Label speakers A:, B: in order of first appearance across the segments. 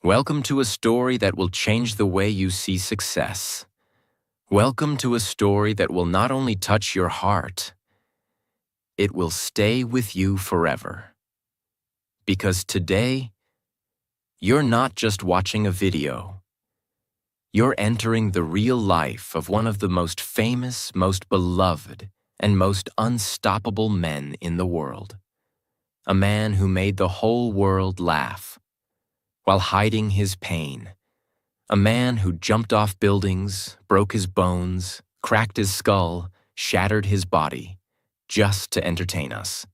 A: Welcome to a story that will change the way you see success. Welcome to a story that will not only touch your heart, it will stay with you forever. Because today, you're not just watching a video. You're entering the real life of one of the most famous, most beloved, and most unstoppable men in the world. A man who made the whole world laugh while hiding his pain. A man who jumped off buildings, broke his bones, cracked his skull, shattered his body, just to entertain us.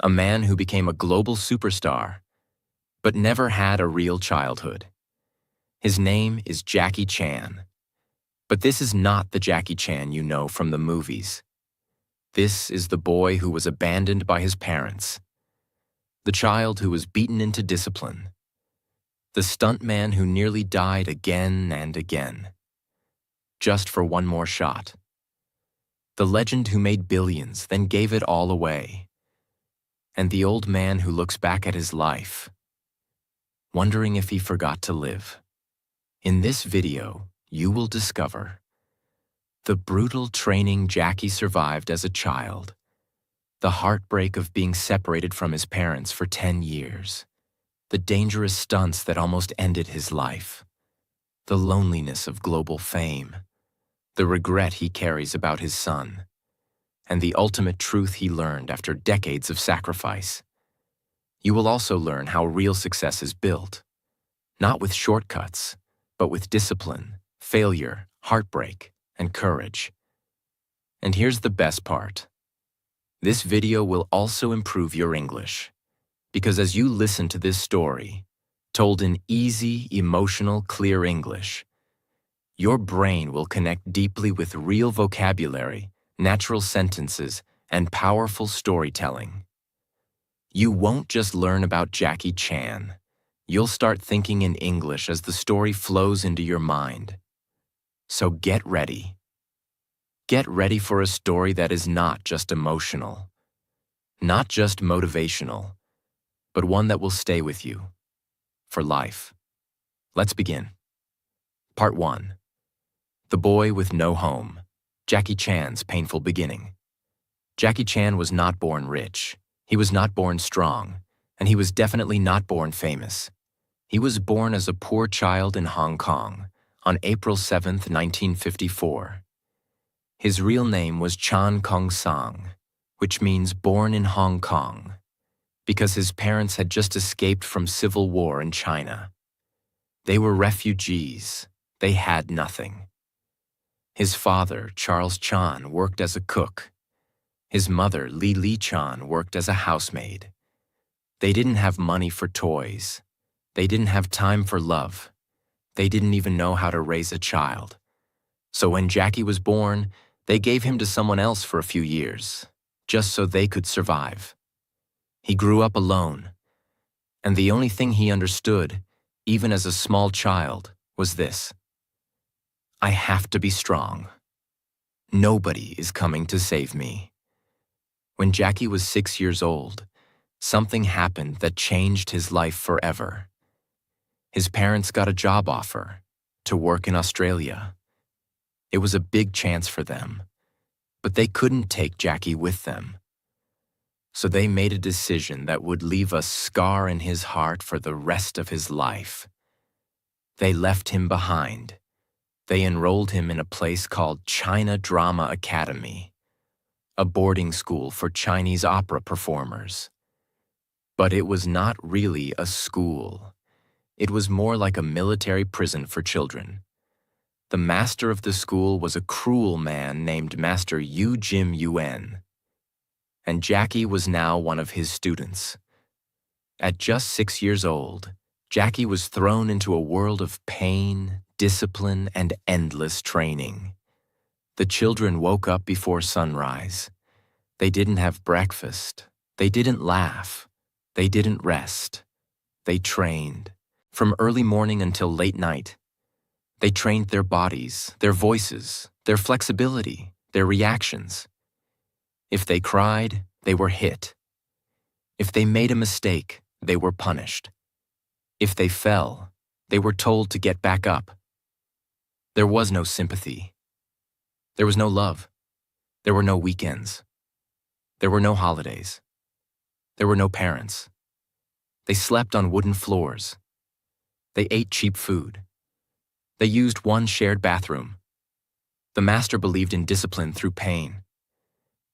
A: A man who became a global superstar, but never had a real childhood. His name is Jackie Chan. But this is not the Jackie Chan you know from the movies. This is the boy who was abandoned by his parents. The child who was beaten into discipline. The stuntman who nearly died again and again, just for one more shot. The legend who made billions, then gave it all away. And the old man who looks back at his life, wondering if he forgot to live. In this video, you will discover the brutal training Jackie survived as a child, the heartbreak of being separated from his parents for 10 years, the dangerous stunts that almost ended his life, the loneliness of global fame, the regret he carries about his son, and the ultimate truth he learned after decades of sacrifice. You will also learn how real success is built, not with shortcuts, but with discipline, failure, heartbreak, and courage. And here's the best part. This video will also improve your English. Because as you listen to this story, told in easy, emotional, clear English, your brain will connect deeply with real vocabulary, natural sentences, and powerful storytelling. You won't just learn about Jackie Chan. You'll start thinking in English as the story flows into your mind. So get ready. Get ready for a story that is not just emotional, not just motivational, but one that will stay with you for life. Let's begin. Part 1. The Boy with No Home, Jackie Chan's Painful Beginning. Jackie Chan was not born rich, he was not born strong, and he was definitely not born famous. He was born as a poor child in Hong Kong on April 7, 1954. His real name was Chan Kong Sang, which means born in Hong Kong, because his parents had just escaped from civil war in China. They were refugees. They had nothing. His father, Charles Chan, worked as a cook. His mother, Li Chan, worked as a housemaid. They didn't have money for toys. They didn't have time for love. They didn't even know how to raise a child. So when Jackie was born, they gave him to someone else for a few years, just so they could survive. He grew up alone, and the only thing he understood, even as a small child, was this: I have to be strong. Nobody is coming to save me. When Jackie was 6 years old, something happened that changed his life forever. His parents got a job offer to work in Australia. It was a big chance for them, but they couldn't take Jackie with them. So they made a decision that would leave a scar in his heart for the rest of his life. They left him behind. They enrolled him in a place called China Drama Academy, a boarding school for Chinese opera performers. But it was not really a school. It was more like a military prison for children. The master of the school was a cruel man named Master Yu Jim Yuen. And Jackie was now one of his students. At just 6 years old, Jackie was thrown into a world of pain, discipline, and endless training. The children woke up before sunrise. They didn't have breakfast. They didn't laugh. They didn't rest. They trained. From early morning until late night. They trained their bodies, their voices, their flexibility, their reactions. If they cried, they were hit. If they made a mistake, they were punished. If they fell, They were told to get back up. There was no sympathy. There was no love. There were no weekends. There were no holidays. There were no parents. They slept on wooden floors. They ate cheap food. They used one shared bathroom. The master believed in discipline through pain.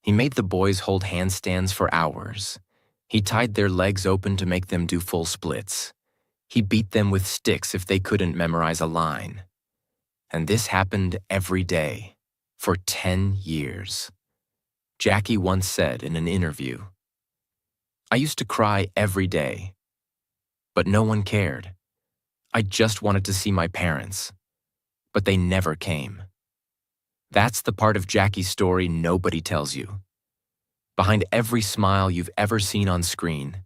A: He made the boys hold handstands for hours. He tied their legs open to make them do full splits. He beat them with sticks if they couldn't memorize a line. And this happened every day, for 10 years. Jackie once said in an interview, "I used to cry every day, but no one cared. I just wanted to see my parents, but they never came." That's the part of Jackie's story nobody tells you. Behind every smile you've ever seen on screen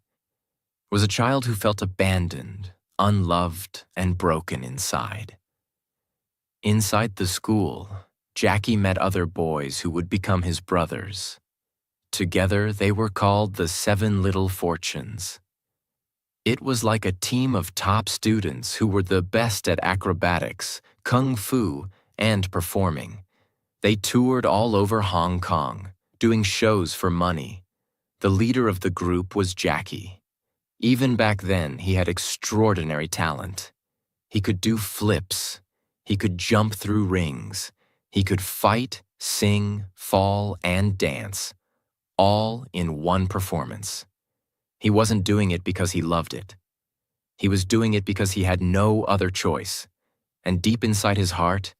A: was a child who felt abandoned, unloved, and broken inside. Inside the school, Jackie met other boys who would become his brothers. Together, they were called the 7 Little Fortunes. It was like a team of top students who were the best at acrobatics, kung fu, and performing. They toured all over Hong Kong, doing shows for money. The leader of the group was Jackie. Even back then, he had extraordinary talent. He could do flips. He could jump through rings. He could fight, sing, fall, and dance, all in one performance. He wasn't doing it because he loved it. He was doing it because he had no other choice. And deep inside his heart,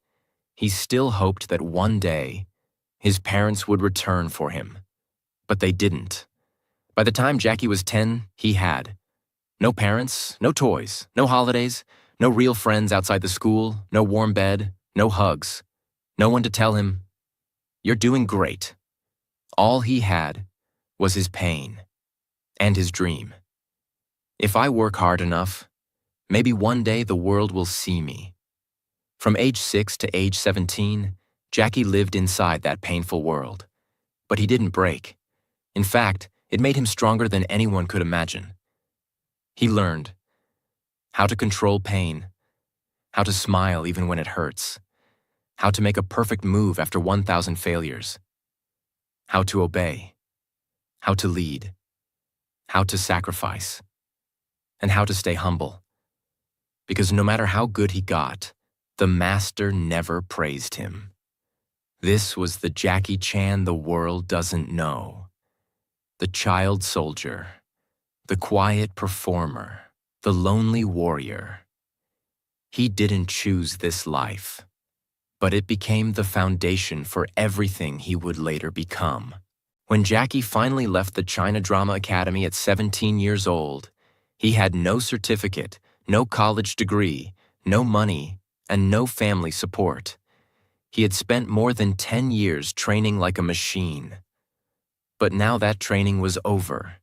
A: he still hoped that one day his parents would return for him. But they didn't. By the time Jackie was 10, he had no parents, no toys, no holidays, no real friends outside the school, no warm bed, no hugs, no one to tell him, "You're doing great." All he had was his pain and his dream. If I work hard enough, maybe one day the world will see me. From age 6 to age 17, Jackie lived inside that painful world. But he didn't break. In fact, it made him stronger than anyone could imagine. He learned how to control pain, how to smile even when it hurts, how to make a perfect move after 1,000 failures, how to obey, how to lead, how to sacrifice, and how to stay humble. Because no matter how good he got, the master never praised him. This was the Jackie Chan the world doesn't know. The child soldier, the quiet performer, the lonely warrior. He didn't choose this life, but it became the foundation for everything he would later become. When Jackie finally left the China Drama Academy at 17 years old, he had no certificate, no college degree, no money, and no family support. He had spent more than 10 years training like a machine. But now that training was over.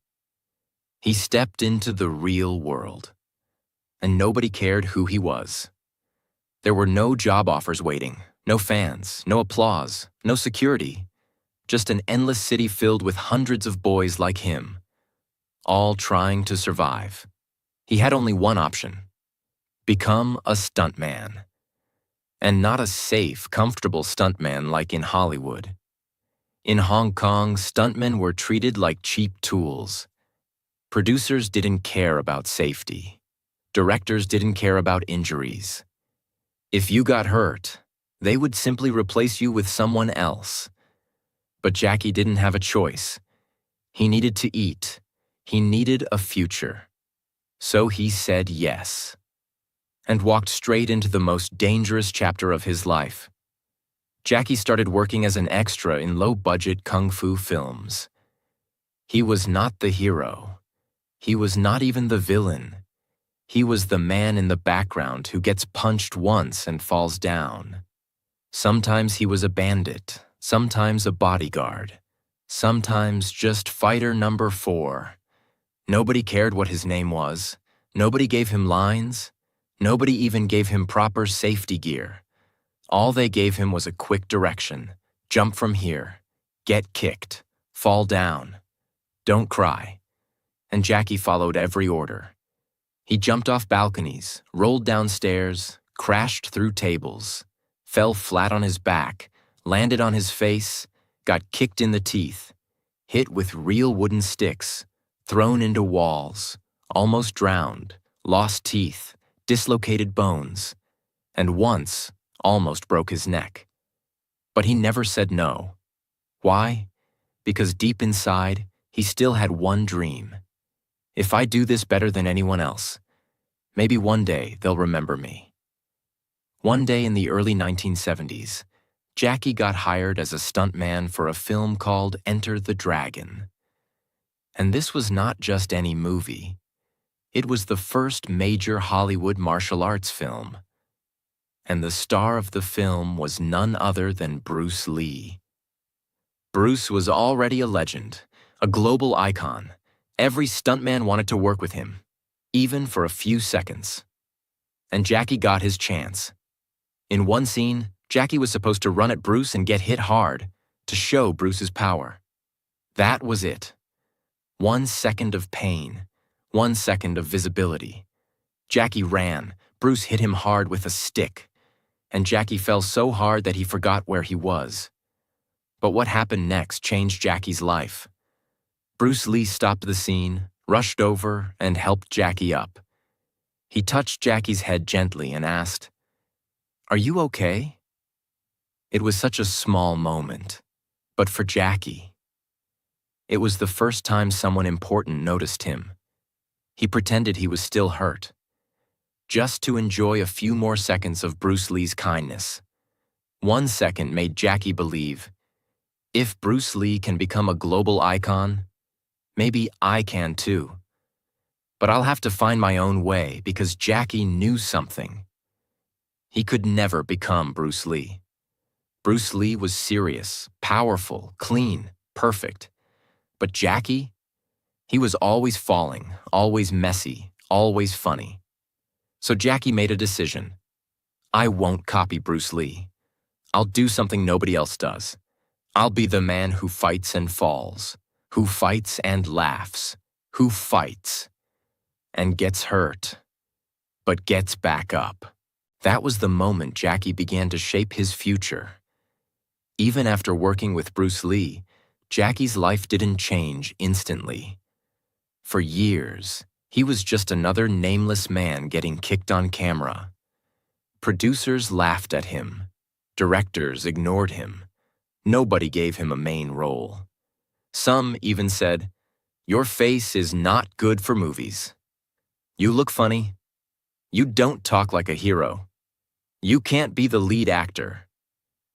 A: He stepped into the real world, and nobody cared who he was. There were no job offers waiting, no fans, no applause, no security, just an endless city filled with hundreds of boys like him, all trying to survive. He had only one option: become a stuntman. And not a safe, comfortable stuntman like in Hollywood. In Hong Kong, stuntmen were treated like cheap tools. Producers didn't care about safety. Directors didn't care about injuries. If you got hurt, they would simply replace you with someone else. But Jackie didn't have a choice. He needed to eat. He needed a future. So he said yes, and walked straight into the most dangerous chapter of his life. Jackie started working as an extra in low-budget kung fu films. He was not the hero. He was not even the villain. He was the man in the background who gets punched once and falls down. Sometimes he was a bandit, sometimes a bodyguard, sometimes just fighter number 4. Nobody cared what his name was. Nobody gave him lines. Nobody even gave him proper safety gear. All they gave him was a quick direction. Jump from here. Get kicked. Fall down. Don't cry. And Jackie followed every order. He jumped off balconies, rolled down stairs, crashed through tables, fell flat on his back, landed on his face, got kicked in the teeth, hit with real wooden sticks, thrown into walls, almost drowned, lost teeth, dislocated bones, and once almost broke his neck. But he never said no. Why? Because deep inside, he still had one dream. If I do this better than anyone else, maybe one day they'll remember me. One day in the early 1970s, Jackie got hired as a stuntman for a film called Enter the Dragon. And this was not just any movie. It was the first major Hollywood martial arts film. And the star of the film was none other than Bruce Lee. Bruce was already a legend, a global icon. Every stuntman wanted to work with him, even for a few seconds. And Jackie got his chance. In one scene, Jackie was supposed to run at Bruce and get hit hard to show Bruce's power. That was it. 1 second of pain, 1 second of visibility. Jackie ran. Bruce hit him hard with a stick, and Jackie fell so hard that he forgot where he was. But what happened next changed Jackie's life. Bruce Lee stopped the scene, rushed over, and helped Jackie up. He touched Jackie's head gently and asked, "Are you okay?" It was such a small moment, but for Jackie, it was the first time someone important noticed him. He pretended he was still hurt, just to enjoy a few more seconds of Bruce Lee's kindness. 1 second made Jackie believe, if Bruce Lee can become a global icon, maybe I can too. But I'll have to find my own way because Jackie knew something. He could never become Bruce Lee. Bruce Lee was serious, powerful, clean, perfect. But Jackie? He was always falling, always messy, always funny. So Jackie made a decision. I won't copy Bruce Lee. I'll do something nobody else does. I'll be the man who fights and falls, who fights and laughs, who fights and gets hurt, but gets back up. That was the moment Jackie began to shape his future. Even after working with Bruce Lee, Jackie's life didn't change instantly. For years, he was just another nameless man getting kicked on camera. Producers laughed at him. Directors ignored him. Nobody gave him a main role. Some even said, "Your face is not good for movies. You look funny. You don't talk like a hero. You can't be the lead actor."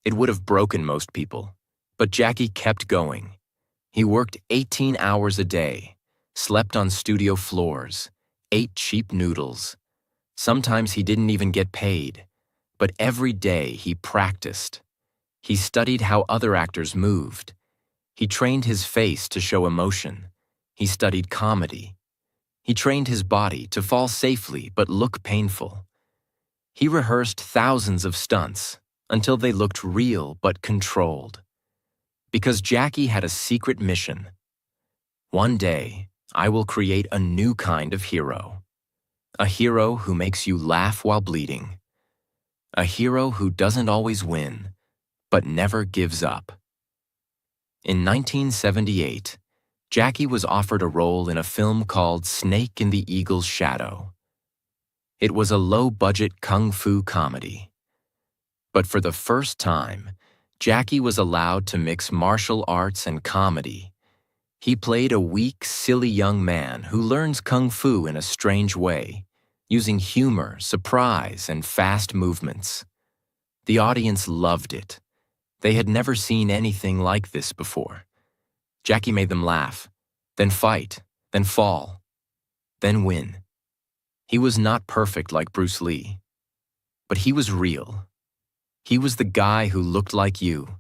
A: It would have broken most people, but Jackie kept going. He worked 18 hours a day, slept on studio floors, ate cheap noodles. Sometimes he didn't even get paid, but every day he practiced. He studied how other actors moved. He trained his face to show emotion. He studied comedy. He trained his body to fall safely but look painful. He rehearsed thousands of stunts until they looked real but controlled. Because Jackie had a secret mission. One day, I will create a new kind of hero. A hero who makes you laugh while bleeding. A hero who doesn't always win, but never gives up. In 1978, Jackie was offered a role in a film called Snake in the Eagle's Shadow. It was a low-budget kung fu comedy. But for the first time, Jackie was allowed to mix martial arts and comedy. He played a weak, silly young man who learns kung fu in a strange way, using humor, surprise, and fast movements. The audience loved it. They had never seen anything like this before. Jackie made them laugh, then fight, then fall, then win. He was not perfect like Bruce Lee, but he was real. He was the guy who looked like you,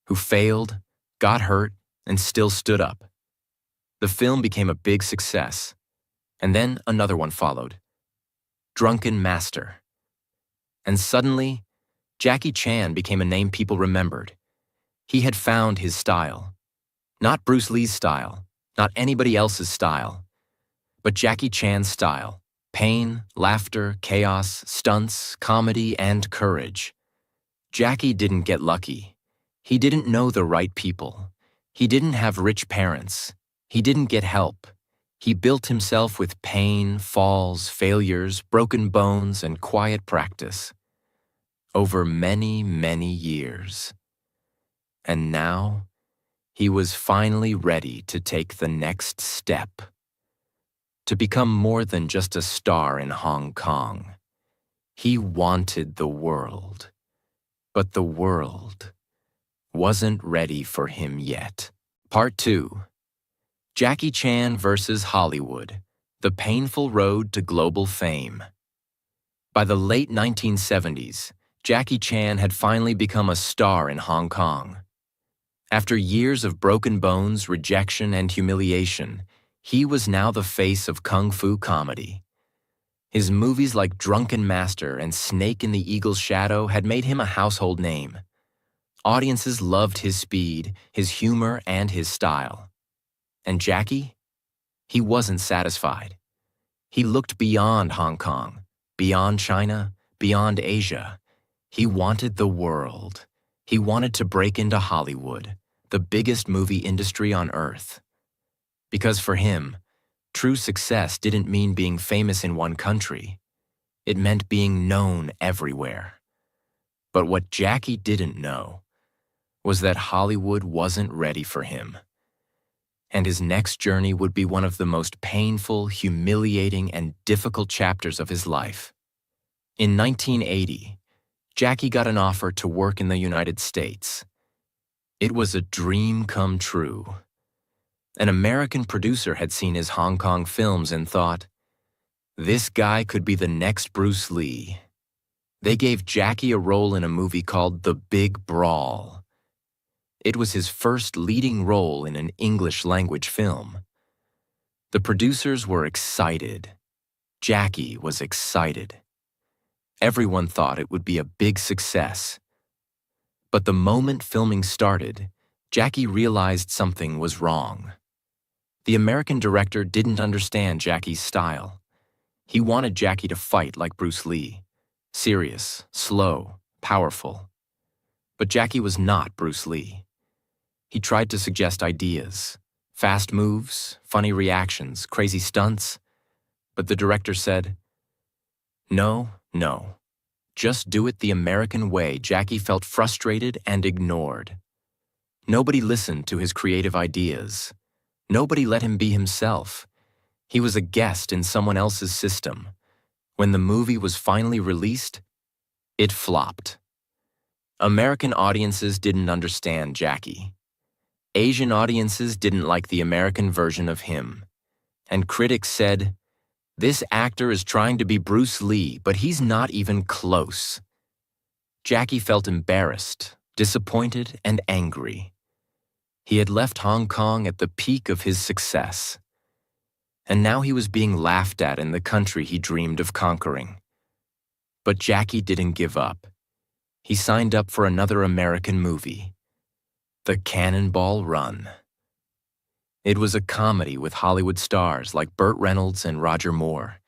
A: who failed, got hurt, and still stood up. The film became a big success, and then another one followed, Drunken Master. And suddenly, Jackie Chan became a name people remembered. He had found his style. Not Bruce Lee's style, not anybody else's style, but Jackie Chan's style, Pain, laughter, chaos, stunts, comedy, and courage. Jackie didn't get lucky. He didn't know the right people. He didn't have rich parents. He didn't get help. He built himself with pain, falls, failures, broken bones, and quiet practice. Over many, many years. And now, he was finally ready to take the next step. To become more than just a star in Hong Kong. He wanted the world. But the world wasn't ready for him yet. Part 2. Jackie Chan versus Hollywood, the painful road to global fame. By the late 1970s, Jackie Chan had finally become a star in Hong Kong. After years of broken bones, rejection, and humiliation, he was now the face of kung fu comedy. His movies like Drunken Master and Snake in the Eagle's Shadow had made him a household name. Audiences loved his speed, his humor, and his style. And Jackie? He wasn't satisfied. He looked beyond Hong Kong, beyond China, beyond Asia. He wanted the world. He wanted to break into Hollywood, the biggest movie industry on earth. Because for him, true success didn't mean being famous in one country. It meant being known everywhere. But what Jackie didn't know was that Hollywood wasn't ready for him. And his next journey would be one of the most painful, humiliating, and difficult chapters of his life. In 1980, Jackie got an offer to work in the United States. It was a dream come true. An American producer had seen his Hong Kong films and thought, this guy could be the next Bruce Lee. They gave Jackie a role in a movie called The Big Brawl. It was his first leading role in an English-language film. The producers were excited. Jackie was excited. Everyone thought it would be a big success. But the moment filming started, Jackie realized something was wrong. The American director didn't understand Jackie's style. He wanted Jackie to fight like Bruce Lee, serious, slow, powerful. But Jackie was not Bruce Lee. He tried to suggest ideas, fast moves, funny reactions, crazy stunts. But the director said, no, just do it the American way. Jackie felt frustrated and ignored. Nobody listened to his creative ideas. Nobody let him be himself. He was a guest in someone else's system. When the movie was finally released, it flopped. American audiences didn't understand Jackie. Asian audiences didn't like the American version of him. And critics said, this actor is trying to be Bruce Lee, but he's not even close. Jackie felt embarrassed, disappointed, and angry. He had left Hong Kong at the peak of his success. And now he was being laughed at in the country he dreamed of conquering. But Jackie didn't give up. He signed up for another American movie, The Cannonball Run. It was a comedy with Hollywood stars like Burt Reynolds and Roger Moore.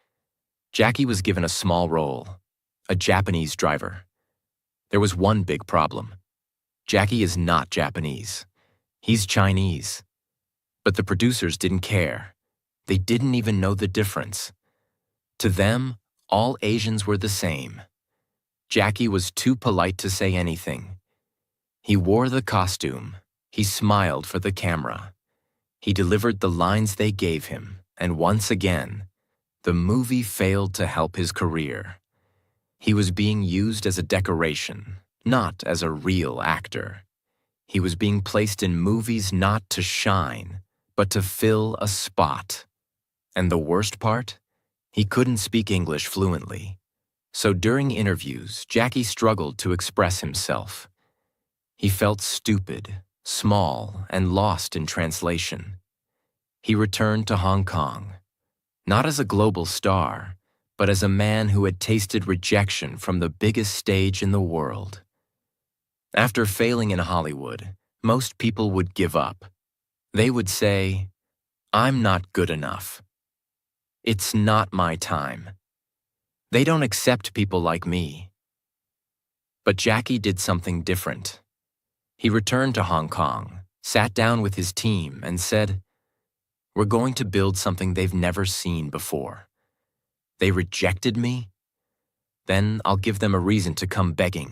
A: Jackie was given a small role, a Japanese driver. There was one big problem. Jackie is not Japanese. He's Chinese. But the producers didn't care. They didn't even know the difference. To them, all Asians were the same. Jackie was too polite to say anything. He wore the costume. He smiled for the camera. He delivered the lines they gave him, and once again, the movie failed to help his career. He was being used as a decoration, not as a real actor. He was being placed in movies not to shine, but to fill a spot. And the worst part? He couldn't speak English fluently. So during interviews, Jackie struggled to express himself. He felt stupid, small, and lost in translation. He returned to Hong Kong, not as a global star, but as a man who had tasted rejection from the biggest stage in the world. After failing in Hollywood, most people would give up. They would say, I'm not good enough. It's not my time. They don't accept people like me. But Jackie did something different. He returned to Hong Kong, sat down with his team, and said, "We're going to build something they've never seen before. They rejected me? Then I'll give them a reason to come begging."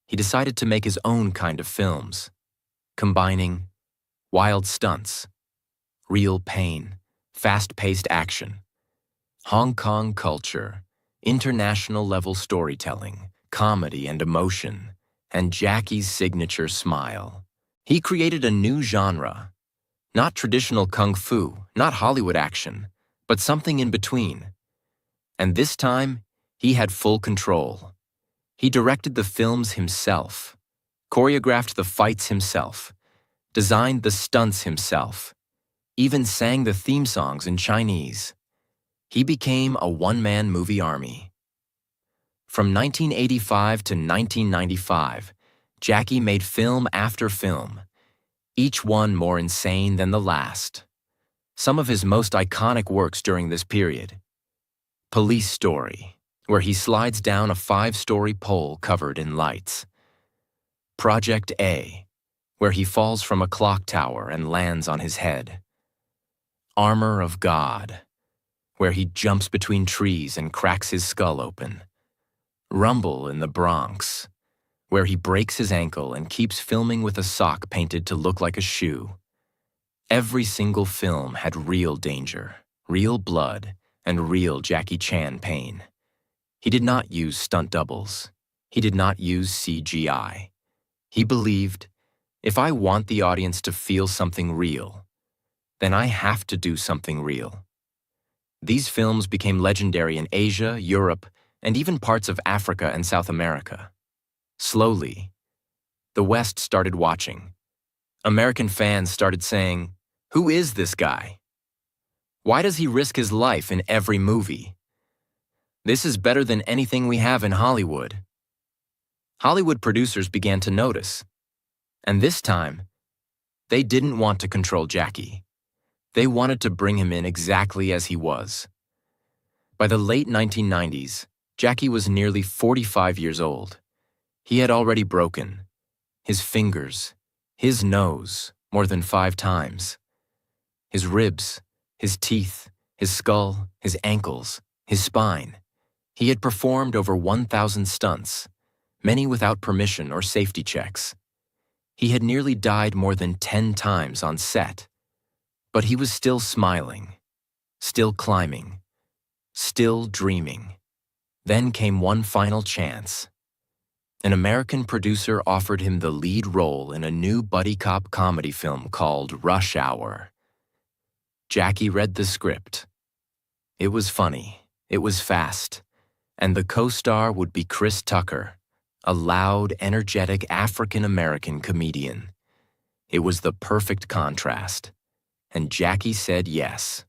A: He decided to make his own kind of films, combining wild stunts, real pain, fast-paced action, Hong Kong culture, international-level storytelling, comedy and emotion, and Jackie's signature smile. He created a new genre, not traditional kung fu, not Hollywood action, but something in between. And this time, he had full control. He directed the films himself, choreographed the fights himself, designed the stunts himself, even sang the theme songs in Chinese. He became a one-man movie army. From 1985 to 1995, Jackie made film after film, each one more insane than the last. Some of his most iconic works during this period: Police Story, where he slides down a 5-story pole covered in lights; Project A, where he falls from a clock tower and lands on his head; Armor of God, where he jumps between trees and cracks his skull open; Rumble in the Bronx, where he breaks his ankle and keeps filming with a sock painted to look like a shoe. Every single film had real danger, real blood, and real Jackie Chan pain. He did not use stunt doubles. He did not use CGI. He believed, if I want the audience to feel something real, then I have to do something real. These films became legendary in Asia, Europe, and even parts of Africa and South America. Slowly, the West started watching. American fans started saying, "Who is this guy? Why does he risk his life in every movie? This is better than anything we have in Hollywood." Hollywood producers began to notice. And this time, they didn't want to control Jackie. They wanted to bring him in exactly as he was. By the late 1990s, Jackie was nearly 45 years old. He had already broken his fingers, his nose, more than 5 times, his ribs, his teeth, his skull, his ankles, his spine. He had performed over 1,000 stunts, many without permission or safety checks. He had nearly died more than 10 times on set. But he was still smiling, still climbing, still dreaming. Then came one final chance. An American producer offered him the lead role in a new buddy cop comedy film called Rush Hour. Jackie read the script. It was funny, it was fast, and the co-star would be Chris Tucker, a loud, energetic African-American comedian. It was the perfect contrast. And Jackie said yes.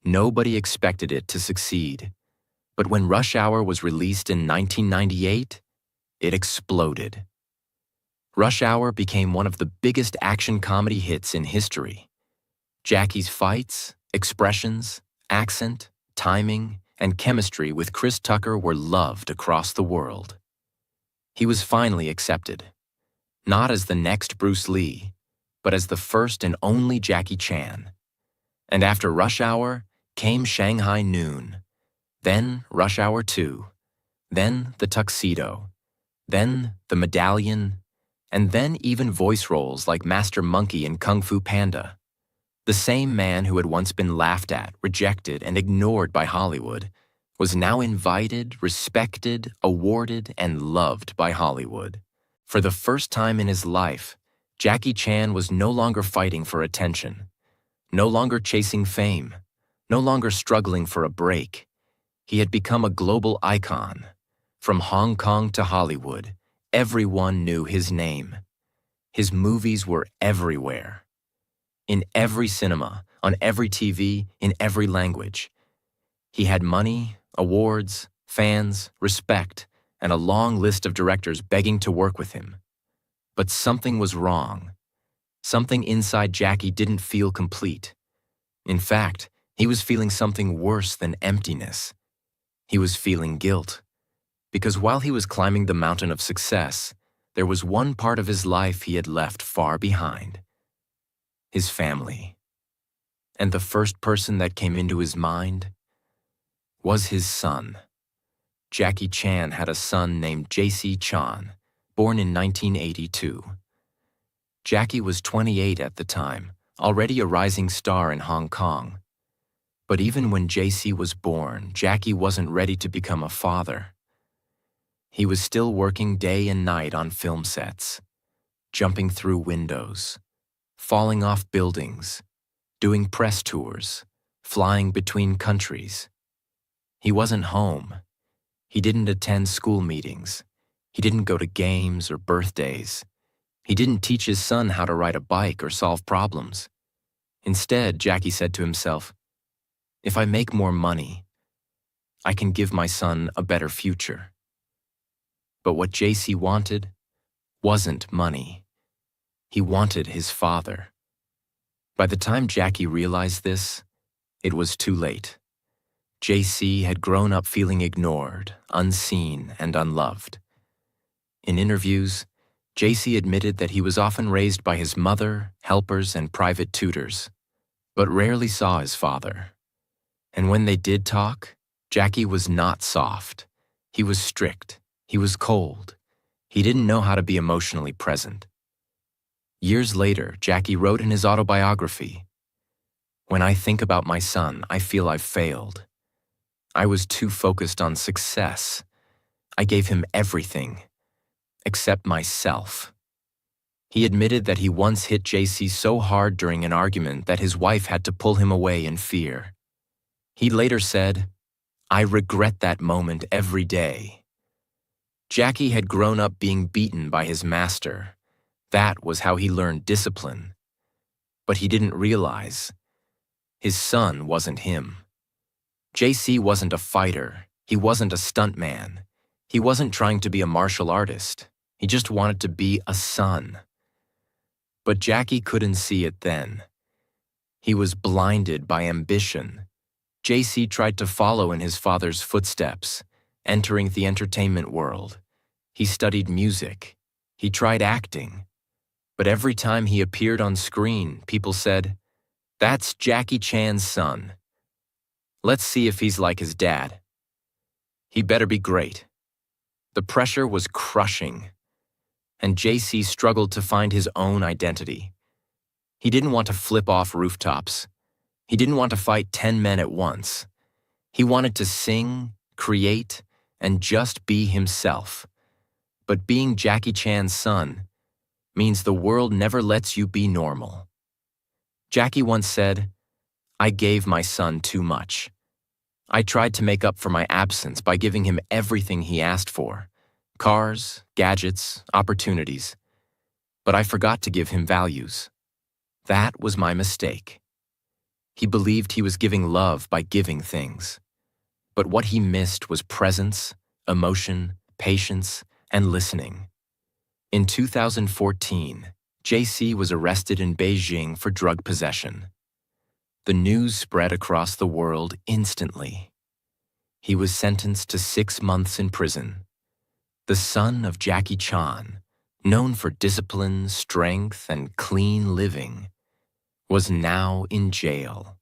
A: Nobody expected it to succeed. But when Rush Hour was released in 1998, it exploded. Rush Hour became one of the biggest action comedy hits in history. Jackie's fights, expressions, accent, timing, and chemistry with Chris Tucker were loved across the world. He was finally accepted, not as the next Bruce Lee, but as the first and only Jackie Chan. And after Rush Hour came Shanghai Noon, then Rush Hour 2, then The Tuxedo, then The Medallion, and then even voice roles like Master Monkey in Kung Fu Panda. The same man who had once been laughed at, rejected, and ignored by Hollywood was now invited, respected, awarded, and loved by Hollywood. For the first time in his life, Jackie Chan was no longer fighting for attention, no longer chasing fame, no longer struggling for a break. He had become a global icon. From Hong Kong to Hollywood, everyone knew his name. His movies were everywhere. In every cinema, on every TV, in every language. He had money, awards, fans, respect, and a long list of directors begging to work with him. But something was wrong. Something inside Jackie didn't feel complete. In fact, He was feeling something worse than emptiness. He was feeling guilt. Because while he was climbing the mountain of success, there was one part of his life he had left far behind: his family. And the first person that came into his mind was his son. Jackie Chan had a son named J.C. Chan, born in 1982. Jackie was 28 at the time, already a rising star in Hong Kong. But even when J.C. was born, Jackie wasn't ready to become a father. He was still working day and night on film sets, jumping through windows, falling off buildings, doing press tours, flying between countries. He wasn't home. He didn't attend school meetings. He didn't go to games or birthdays. He didn't teach his son how to ride a bike or solve problems. Instead, Jackie said to himself, "If I make more money, I can give my son a better future." But what JC wanted wasn't money. He wanted his father. By the time Jackie realized this, it was too late. JC had grown up feeling ignored, unseen, and unloved. In interviews, JC admitted that he was often raised by his mother, helpers, and private tutors, but rarely saw his father. And when they did talk, Jackie was not soft. He was strict. He was cold. He didn't know how to be emotionally present. Years later, Jackie wrote in his autobiography, "When I think about my son, I feel I've failed. I was too focused on success. I gave him everything, except myself." He admitted that he once hit JC so hard during an argument that his wife had to pull him away in fear. He later said, "I regret that moment every day." Jackie had grown up being beaten by his master. That was how he learned discipline. But he didn't realize his son wasn't him. JC wasn't a fighter. He wasn't a stuntman. He wasn't trying to be a martial artist. He just wanted to be a son. But Jackie couldn't see it then. He was blinded by ambition. JC tried to follow in his father's footsteps, entering the entertainment world. He studied music. He tried acting. But every time he appeared on screen, people said, "That's Jackie Chan's son. Let's see if he's like his dad. He better be great." The pressure was crushing, and JC struggled to find his own identity. He didn't want to flip off rooftops. He didn't want to fight 10 men at once. He wanted to sing, create, and just be himself. But being Jackie Chan's son means the world never lets you be normal. Jackie once said, "I gave my son too much. I tried to make up for my absence by giving him everything he asked for: cars, gadgets, opportunities. But I forgot to give him values. That was my mistake." He believed he was giving love by giving things. But what he missed was presence, emotion, patience, and listening. In 2014, JC was arrested in Beijing for drug possession. The news spread across the world instantly. He was sentenced to 6 months in prison. The son of Jackie Chan, known for discipline, strength, and clean living, was now in jail.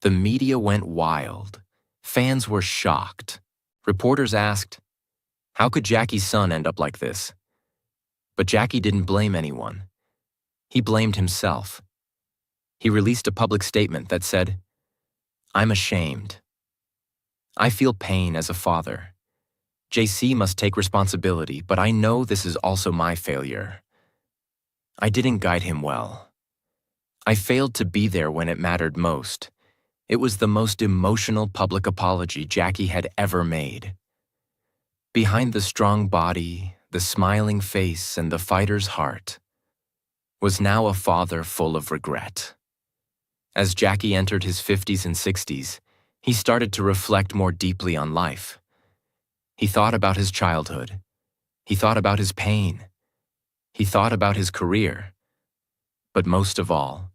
A: The media went wild. Fans were shocked. Reporters asked, "How could Jackie's son end up like this?" But Jackie didn't blame anyone. He blamed himself. He released a public statement that said, "I'm ashamed. I feel pain as a father. JC must take responsibility, but I know this is also my failure. I didn't guide him well. I failed to be there when it mattered most." It was the most emotional public apology Jackie had ever made. Behind the strong body, the smiling face, and the fighter's heart was now a father full of regret. As Jackie entered his 50s and 60s, he started to reflect more deeply on life. He thought about his childhood. He thought about his pain. He thought about his career. But most of all,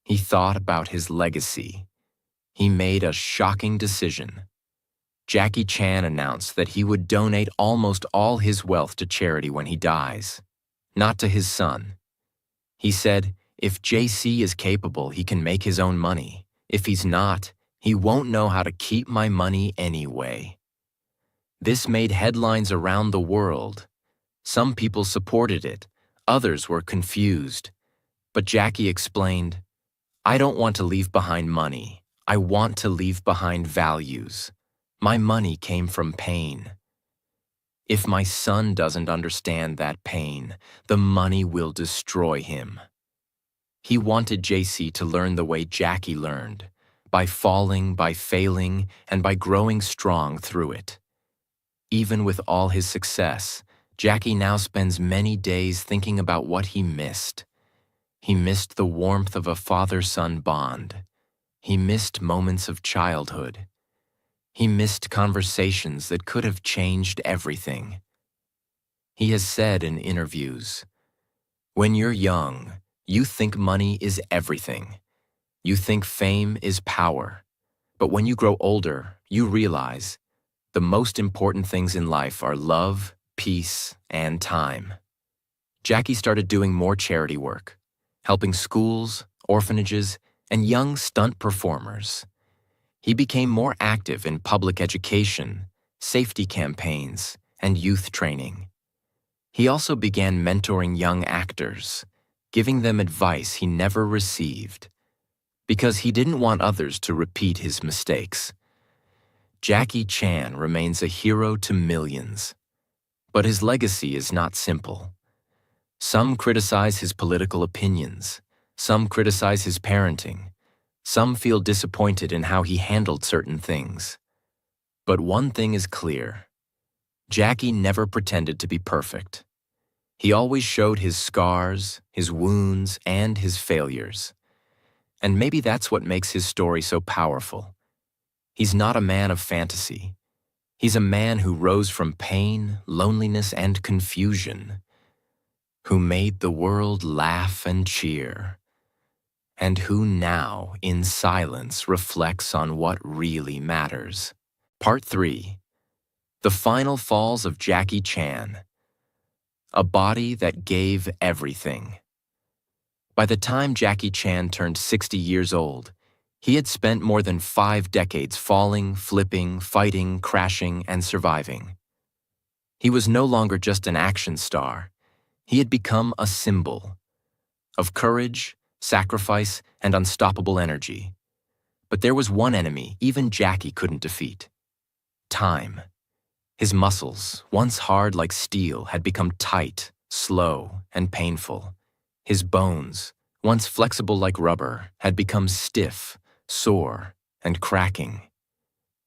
A: he thought about his legacy. He made a shocking decision. Jackie Chan announced that he would donate almost all his wealth to charity when he dies, not to his son. He said, if JC is capable, he can make his own money. If he's not, he won't know how to keep my money anyway. This made headlines around the world. Some people supported it, others were confused. But Jackie explained, I don't want to leave behind money. I want to leave behind values. My money came from pain. If my son doesn't understand that pain, the money will destroy him. He wanted JC to learn the way Jackie learned, by falling, by failing, and by growing strong through it. Even with all his success, Jackie now spends many days thinking about what he missed. He missed the warmth of a father-son bond. He missed moments of childhood. He missed conversations that could have changed everything. He has said in interviews, when you're young, you think money is everything. You think fame is power. But when you grow older, you realize the most important things in life are love, peace, and time. Jackie started doing more charity work, helping schools, orphanages, and young stunt performers. He became more active in public education, safety campaigns, and youth training. He also began mentoring young actors, giving them advice he never received, because he didn't want others to repeat his mistakes. Jackie Chan remains a hero to millions, but his legacy is not simple. Some criticize his political opinions, some criticize his parenting, some feel disappointed in how he handled certain things. But one thing is clear. Jackie never pretended to be perfect. He always showed his scars, his wounds, and his failures. And maybe that's what makes his story so powerful. He's not a man of fantasy. He's a man who rose from pain, loneliness, and confusion, who made the world laugh and cheer, and who now, in silence, reflects on what really matters. Part 3. The Final Falls of Jackie Chan. A body that gave everything. By the time Jackie Chan turned 60 years old, he had spent more than 5 decades falling, flipping, fighting, crashing, and surviving. He was no longer just an action star. He had become a symbol of courage, sacrifice, and unstoppable energy. But there was one enemy even Jackie couldn't defeat: time. His muscles, once hard like steel, had become tight, slow, and painful. His bones, once flexible like rubber, had become stiff, sore, and cracking.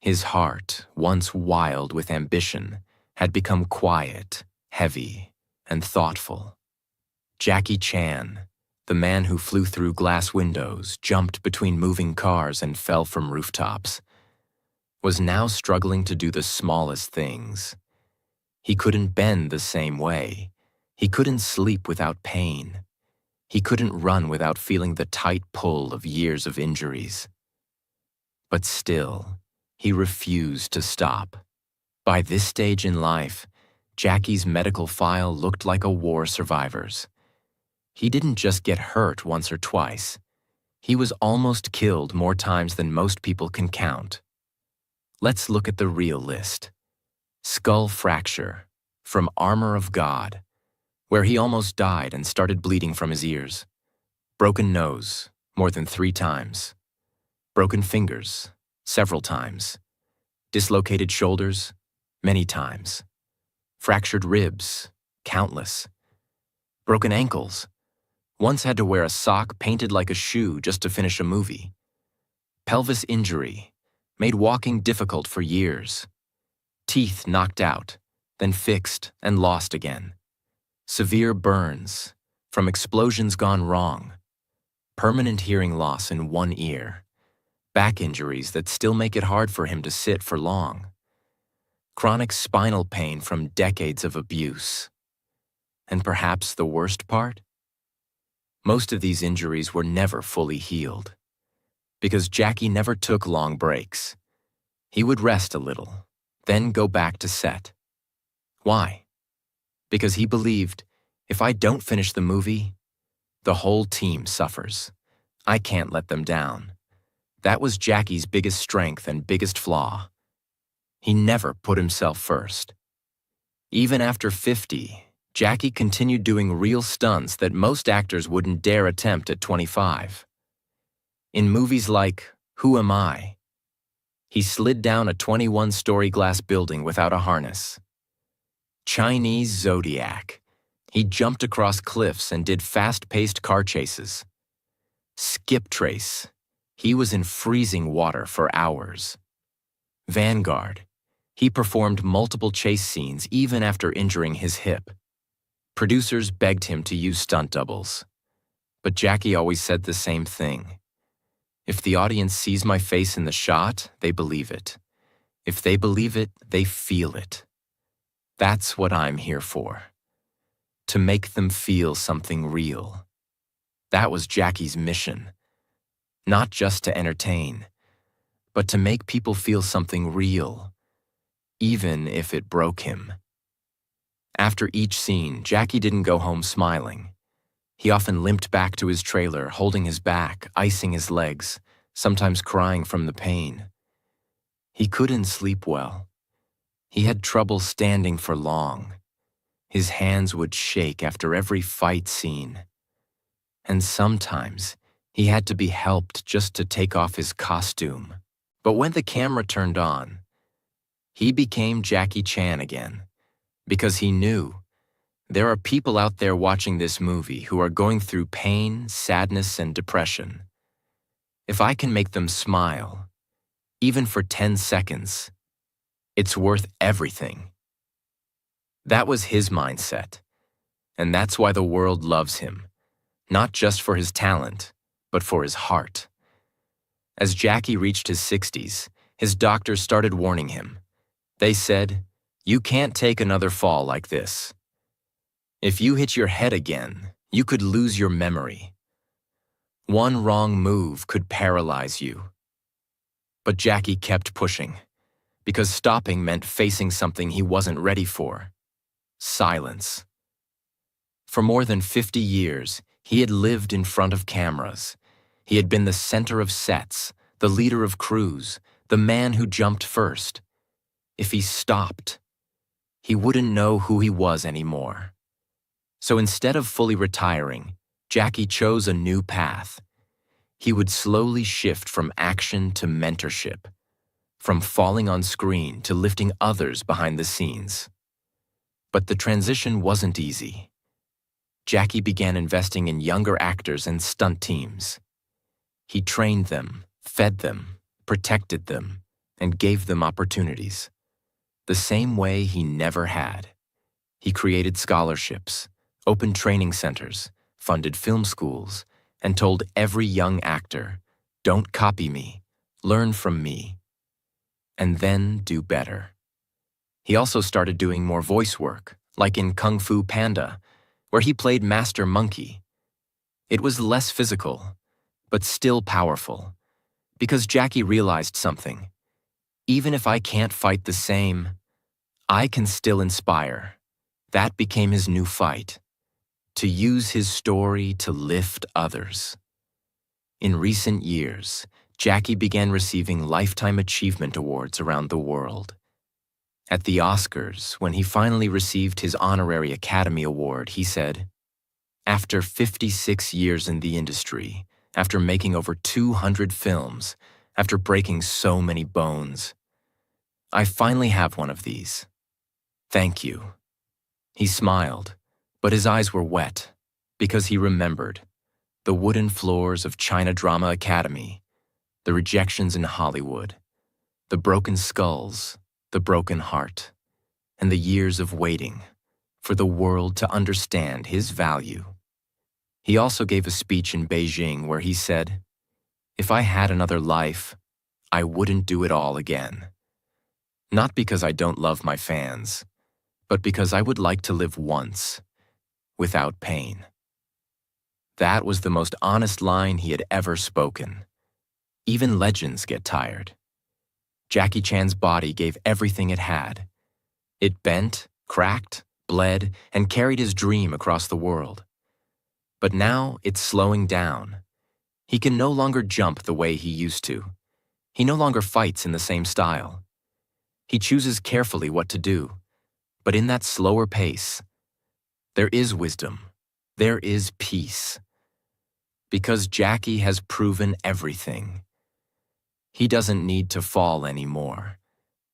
A: His heart, once wild with ambition, had become quiet, heavy, and thoughtful. Jackie Chan, the man who flew through glass windows, jumped between moving cars, and fell from rooftops, was now struggling to do the smallest things. He couldn't bend the same way. He couldn't sleep without pain. He couldn't run without feeling the tight pull of years of injuries. But still, he refused to stop. By this stage in life, Jackie's medical file looked like a war survivor's. He didn't just get hurt once or twice. He was almost killed more times than most people can count. Let's look at the real list. Skull fracture from Armor of God, where he almost died and started bleeding from his ears. Broken nose, more than 3 times. Broken fingers, several times. Dislocated shoulders, many times. Fractured ribs, countless. Broken ankles. Once had to wear a sock painted like a shoe just to finish a movie. Pelvis injury, made walking difficult for years. Teeth knocked out, then fixed and lost again. Severe burns, from explosions gone wrong. Permanent hearing loss in one ear. Back injuries that still make it hard for him to sit for long. Chronic spinal pain from decades of abuse. And perhaps the worst part? Most of these injuries were never fully healed. because Jackie never took long breaks. He would rest a little, then go back to set. Why? Because he believed, if I don't finish the movie, the whole team suffers. I can't let them down. That was Jackie's biggest strength and biggest flaw. He never put himself first. Even after 50, Jackie continued doing real stunts that most actors wouldn't dare attempt at 25. In movies like Who Am I?, he slid down a 21-story glass building without a harness. Chinese Zodiac, he jumped across cliffs and did fast-paced car chases. Skip Trace, he was in freezing water for hours. Vanguard, he performed multiple chase scenes even after injuring his hip. Producers begged him to use stunt doubles. But Jackie always said the same thing. If the audience sees my face in the shot, they believe it. If they believe it, they feel it. That's what I'm here for. To make them feel something real. That was Jackie's mission. Not just to entertain, but to make people feel something real, even if it broke him. After each scene, Jackie didn't go home smiling. He often limped back to his trailer, holding his back, icing his legs, sometimes crying from the pain. He couldn't sleep well. He had trouble standing for long. His hands would shake after every fight scene. And sometimes, he had to be helped just to take off his costume. But when the camera turned on, he became Jackie Chan again, because he knew there are people out there watching this movie who are going through pain, sadness, and depression. If I can make them smile, even for 10 seconds, it's worth everything. That was his mindset, and that's why the world loves him, not just for his talent, but for his heart. As Jackie reached his 60s, his doctors started warning him. They said, "You can't take another fall like this. If you hit your head again, you could lose your memory. One wrong move could paralyze you." But Jackie kept pushing, because stopping meant facing something he wasn't ready for: silence. For more than 50 years, he had lived in front of cameras. He had been the center of sets, the leader of crews, the man who jumped first. If he stopped, he wouldn't know who he was anymore. So instead of fully retiring, Jackie chose a new path. He would slowly shift from action to mentorship, from falling on screen to lifting others behind the scenes. But the transition wasn't easy. Jackie began investing in younger actors and stunt teams. He trained them, fed them, protected them, and gave them opportunities. The same way he never had. He created scholarships, opened training centers, funded film schools, and told every young actor, "Don't copy me, learn from me, and then do better." He also started doing more voice work, like in Kung Fu Panda, where he played Master Monkey. It was less physical, but still powerful, because Jackie realized something. Even if I can't fight the same, I can still inspire. That became his new fight, to use his story to lift others. In recent years, Jackie began receiving Lifetime Achievement Awards around the world. At the Oscars, when he finally received his honorary Academy Award, he said, "After 56 years in the industry, after making over 200 films, after breaking so many bones, I finally have one of these. Thank you." He smiled, but his eyes were wet, because he remembered the wooden floors of China Drama Academy, the rejections in Hollywood, the broken skulls, the broken heart, and the years of waiting for the world to understand his value. He also gave a speech in Beijing where he said, "If I had another life, I wouldn't do it all again. Not because I don't love my fans, but because I would like to live once, without pain." That was the most honest line he had ever spoken. Even legends get tired. Jackie Chan's body gave everything it had. It bent, cracked, bled, and carried his dream across the world. But now it's slowing down. He can no longer jump the way he used to. He no longer fights in the same style. He chooses carefully what to do. But in that slower pace, there is wisdom. There is peace. Because Jackie has proven everything. He doesn't need to fall anymore,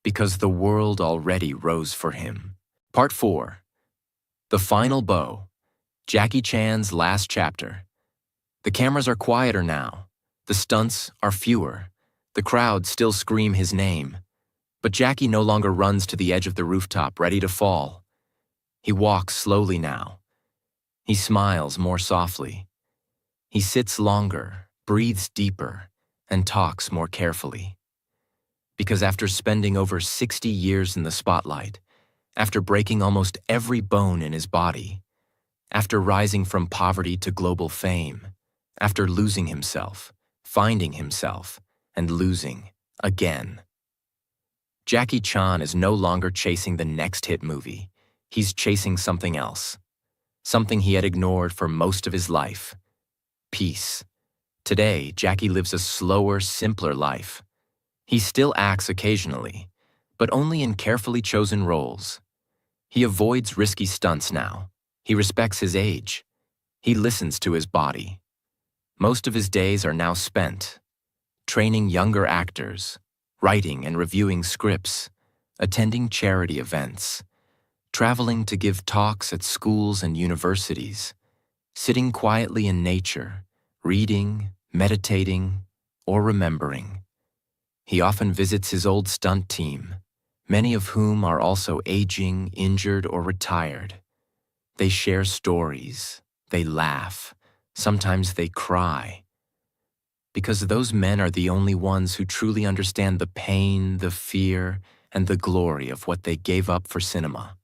A: because the world already rose for him. Part 4. The Final Bow. Jackie Chan's last chapter. The cameras are quieter now. The stunts are fewer. The crowd still scream his name. But Jackie no longer runs to the edge of the rooftop, ready to fall. He walks slowly now. He smiles more softly. He sits longer, breathes deeper, and talks more carefully. Because after spending over 60 years in the spotlight, after breaking almost every bone in his body, after rising from poverty to global fame, after losing himself, finding himself, and losing again, Jackie Chan is no longer chasing the next hit movie. He's chasing something else. Something he had ignored for most of his life. Peace. Today, Jackie lives a slower, simpler life. He still acts occasionally, but only in carefully chosen roles. He avoids risky stunts now. He respects his age. He listens to his body. Most of his days are now spent training younger actors, writing and reviewing scripts, attending charity events, traveling to give talks at schools and universities, sitting quietly in nature, reading, meditating, or remembering. He often visits his old stunt team, many of whom are also aging, injured, or retired. They share stories, they laugh, sometimes they cry. Because those men are the only ones who truly understand the pain, the fear, and the glory of what they gave up for cinema.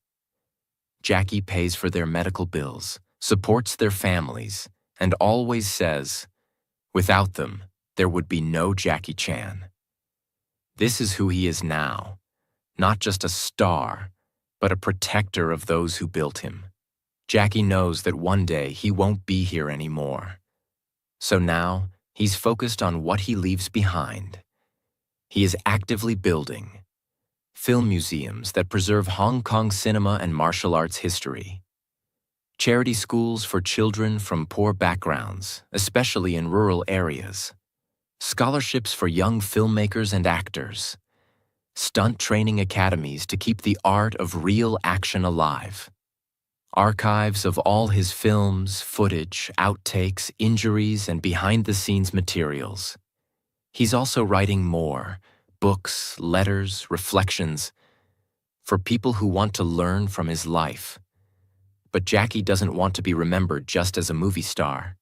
A: Jackie pays for their medical bills, supports their families, and always says, without them, there would be no Jackie Chan. This is who he is now, not just a star, but a protector of those who built him. Jackie knows that one day he won't be here anymore. So now, he's focused on what he leaves behind. He is actively building film museums that preserve Hong Kong cinema and martial arts history, charity schools for children from poor backgrounds, especially in rural areas, scholarships for young filmmakers and actors, stunt training academies to keep the art of real action alive, archives of all his films, footage, outtakes, injuries, and behind-the-scenes materials. He's also writing more, books, letters, reflections, for people who want to learn from his life. But Jackie doesn't want to be remembered just as a movie star.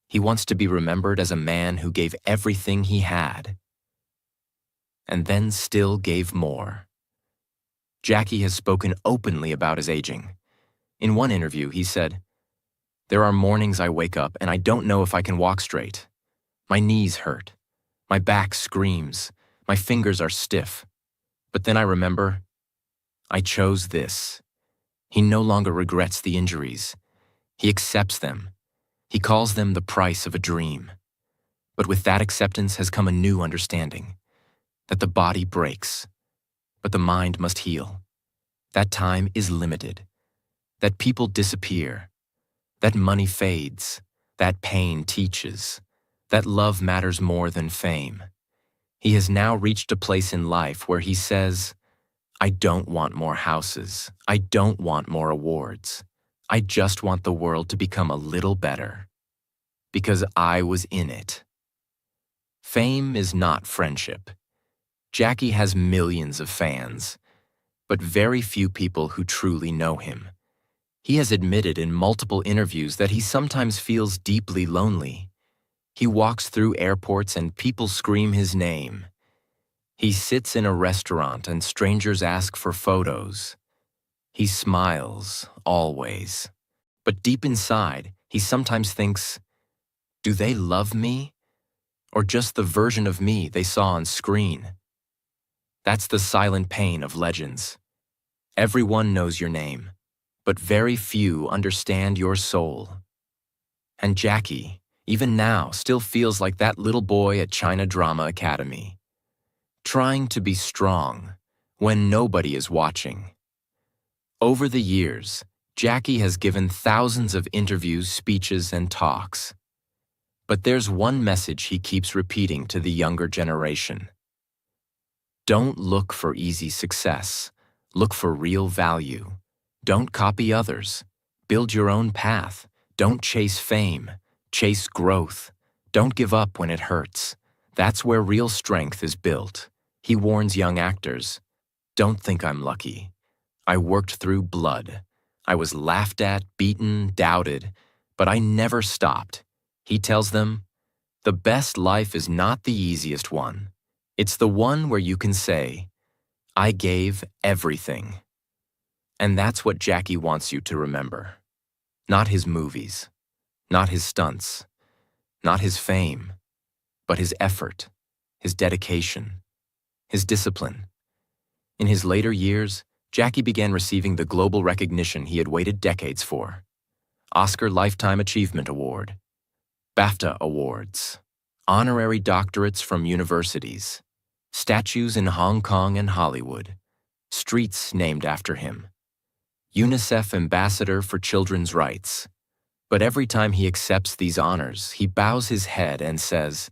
A: He wants to be remembered as a man who gave everything he had, and then still gave more. Jackie has spoken openly about his aging. In one interview, he said, "There are mornings I wake up and I don't know if I can walk straight. My knees hurt. My back screams. My fingers are stiff. But then I remember, I chose this." He no longer regrets the injuries. He accepts them. He calls them the price of a dream. But with that acceptance has come a new understanding, that the body breaks, but the mind must heal. That time is limited. That people disappear. That money fades. That pain teaches. That love matters more than fame. He has now reached a place in life where he says, I don't want more houses. I don't want more awards. I just want the world to become a little better. Because I was in it. Fame is not friendship. Jackie has millions of fans, but very few people who truly know him. He has admitted in multiple interviews that he sometimes feels deeply lonely. He walks through airports and people scream his name. He sits in a restaurant and strangers ask for photos. He smiles, always. But deep inside, he sometimes thinks, do they love me? or just the version of me they saw on screen. That's the silent pain of legends. Everyone knows your name, but very few understand your soul. And Jackie, even now, still feels like that little boy at China Drama Academy, trying to be strong when nobody is watching. Over the years, Jackie has given thousands of interviews, speeches, and talks. But there's one message he keeps repeating to the younger generation. Don't look for easy success. Look for real value. Don't copy others. Build your own path. Don't chase fame. Chase growth. Don't give up when it hurts. That's where real strength is built. He warns young actors, don't think I'm lucky. I worked through blood. I was laughed at, beaten, doubted, but I never stopped. He tells them, the best life is not the easiest one. It's the one where you can say, I gave everything. And that's what Jackie wants you to remember. Not his movies, not his stunts, not his fame, but his effort, his dedication, his discipline. In his later years, Jackie began receiving the global recognition he had waited decades for. Oscar Lifetime Achievement Award, BAFTA Awards, honorary doctorates from universities, statues in Hong Kong and Hollywood, streets named after him, UNICEF Ambassador for Children's Rights. But every time he accepts these honors, he bows his head and says,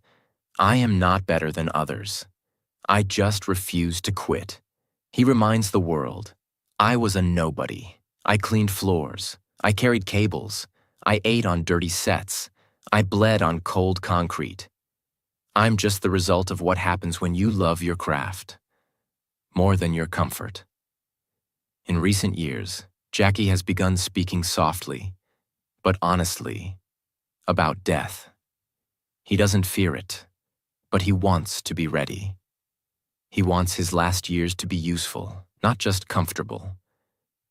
A: I am not better than others. I just refuse to quit. He reminds the world, I was a nobody. I cleaned floors. I carried cables. I ate on dirty sets. I bled on cold concrete. I'm just the result of what happens when you love your craft, more than your comfort. In recent years, Jackie has begun speaking softly, but honestly, about death. He doesn't fear it, but he wants to be ready. He wants his last years to be useful, not just comfortable.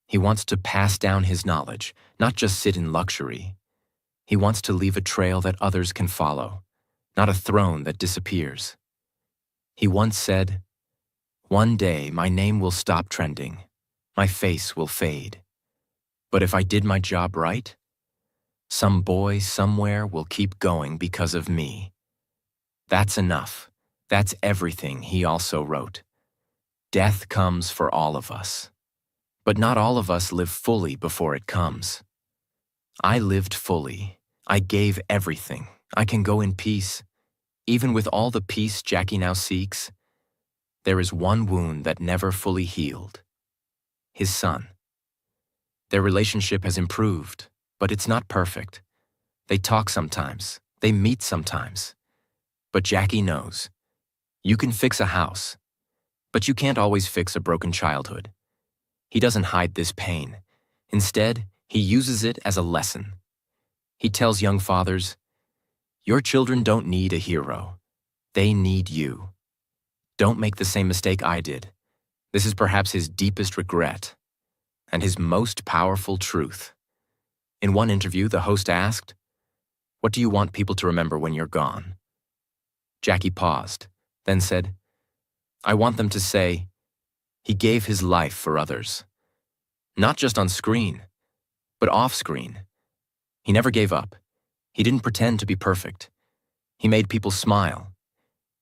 A: He wants to pass down his knowledge, not just sit in luxury. He wants to leave a trail that others can follow, not a throne that disappears. He once said, one day my name will stop trending, my face will fade. But if I did my job right, some boy somewhere will keep going because of me. That's enough. That's everything, he also wrote. Death comes for all of us. But not all of us live fully before it comes. I lived fully. I gave everything. I can go in peace. Even with all the peace Jackie now seeks, there is one wound that never fully healed. His son. Their relationship has improved, but it's not perfect. They talk sometimes. They meet sometimes. But Jackie knows. You can fix a house, but you can't always fix a broken childhood. He doesn't hide this pain. Instead, he uses it as a lesson. He tells young fathers, your children don't need a hero. They need you. Don't make the same mistake I did. This is perhaps his deepest regret and his most powerful truth. In one interview, the host asked, what do you want people to remember when you're gone? Jackie paused, then said, I want them to say, he gave his life for others. Not just on screen, but off screen. He never gave up. He didn't pretend to be perfect. He made people smile.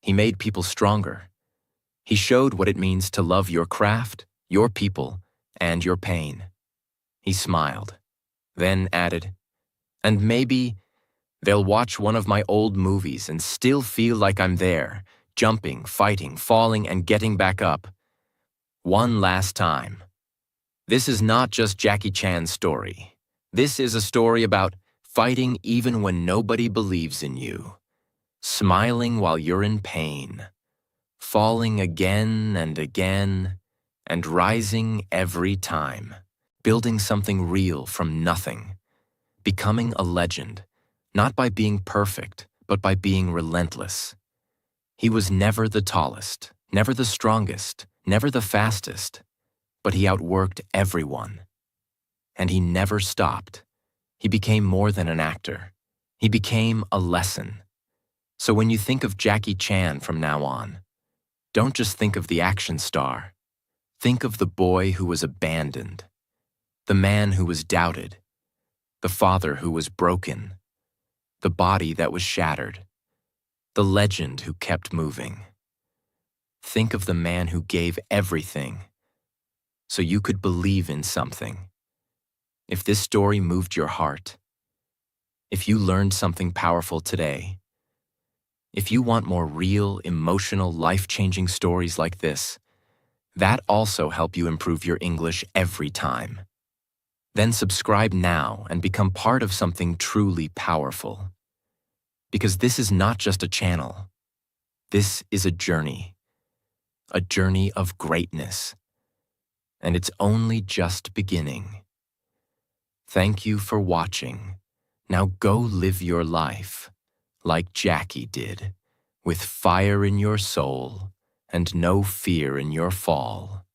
A: He made people stronger. He showed what it means to love your craft, your people, and your pain. He smiled, then added, and maybe they'll watch one of my old movies and still feel like I'm there, jumping, fighting, falling, and getting back up. One last time. This is not just Jackie Chan's story. This is a story about fighting even when nobody believes in you, smiling while you're in pain, falling again and again, and rising every time, building something real from nothing, becoming a legend, not by being perfect, but by being relentless. He was never the tallest, never the strongest, never the fastest, but he outworked everyone. And he never stopped. He became more than an actor. He became a lesson. So when you think of Jackie Chan from now on, don't just think of the action star. Think of the boy who was abandoned, the man who was doubted, the father who was broken, the body that was shattered, the legend who kept moving. Think of the man who gave everything so you could believe in something. If this story moved your heart, if you learned something powerful today, if you want more real, emotional, life-changing stories like this, that also help you improve your English every time. Then subscribe now and become part of something truly powerful. Because this is not just a channel. This is a journey of greatness. And it's only just beginning. Thank you for watching. Now go live your life like Jackie did, with fire in your soul and no fear in your fall.